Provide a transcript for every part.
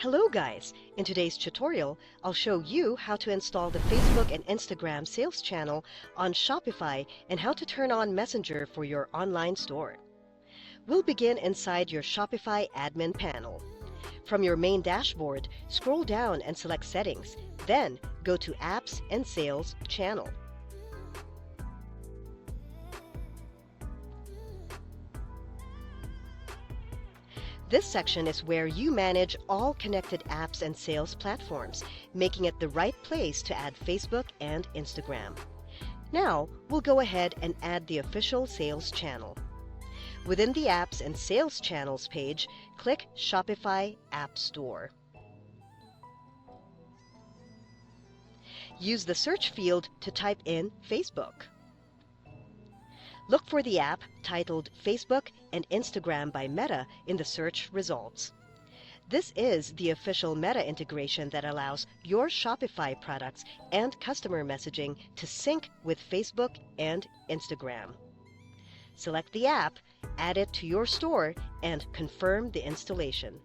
Hello guys! In today's tutorial, I'll show you how to install the Facebook and Instagram sales channel on Shopify and how to turn on Messenger for your online store. We'll begin inside your Shopify admin panel. From your main dashboard, scroll down and select Settings, then go to Apps and Sales Channel. This section is where you manage all connected apps and sales platforms, making it the right place to add Facebook and Instagram. Now, we'll go ahead and add the official sales channel. Within the Apps and Sales Channels page, click Shopify App Store. Use the search field to type in Facebook. Look for the app titled Facebook and Instagram by Meta in the search results. This is the official Meta integration that allows your Shopify products and customer messaging to sync with Facebook and Instagram. Select the app, add it to your store, and confirm the installation.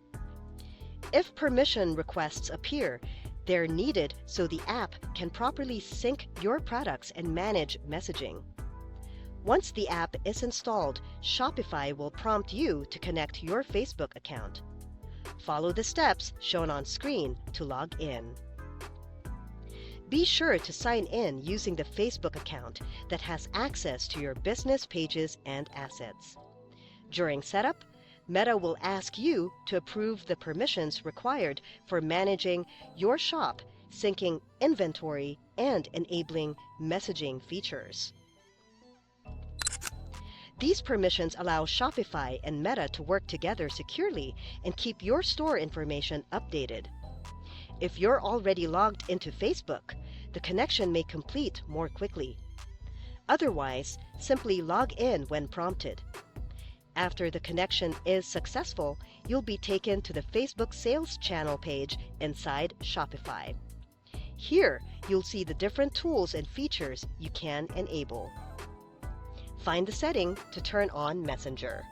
If permission requests appear, they're needed so the app can properly sync your products and manage messaging. Once the app is installed, Shopify will prompt you to connect your Facebook account. Follow the steps shown on screen to log in. Be sure to sign in using the Facebook account that has access to your business pages and assets. During setup, Meta will ask you to approve the permissions required for managing your shop, syncing inventory, and enabling messaging features. These permissions allow Shopify and Meta to work together securely and keep your store information updated. If you're already logged into Facebook, the connection may complete more quickly. Otherwise, simply log in when prompted. After the connection is successful, you'll be taken to the Facebook sales channel page inside Shopify. Here, you'll see the different tools and features you can enable. Find the setting to turn on Messenger.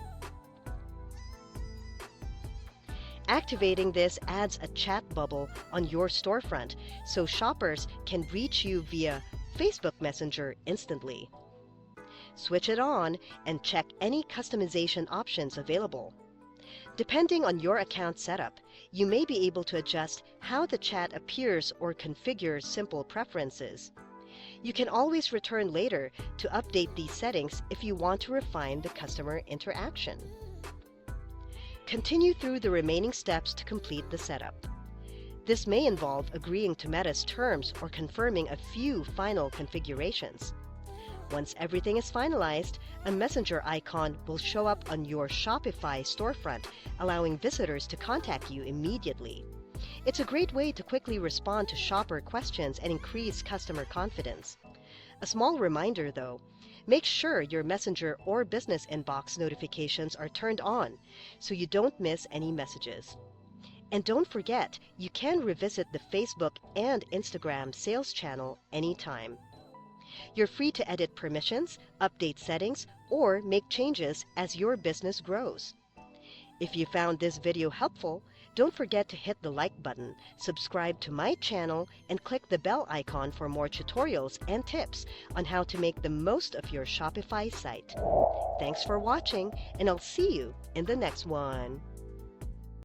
Activating this adds a chat bubble on your storefront so shoppers can reach you via Facebook Messenger instantly. Switch it on and check any customization options available. Depending on your account setup, you may be able to adjust how the chat appears or configure simple preferences. You can always return later to update these settings if you want to refine the customer interaction. Continue through the remaining steps to complete the setup. This may involve agreeing to Meta's terms or confirming a few final configurations. Once everything is finalized, a messenger icon will show up on your Shopify storefront, allowing visitors to contact you immediately. It's a great way to quickly respond to shopper questions and increase customer confidence. A small reminder though, make sure your Messenger or business inbox notifications are turned on so you don't miss any messages. And don't forget, you can revisit the Facebook and Instagram sales channel anytime. You're free to edit permissions, update settings, or make changes as your business grows. If you found this video helpful, don't forget to hit the like button, subscribe to my channel, and click the bell icon for more tutorials and tips on how to make the most of your Shopify site. Thanks for watching, and I'll see you in the next one.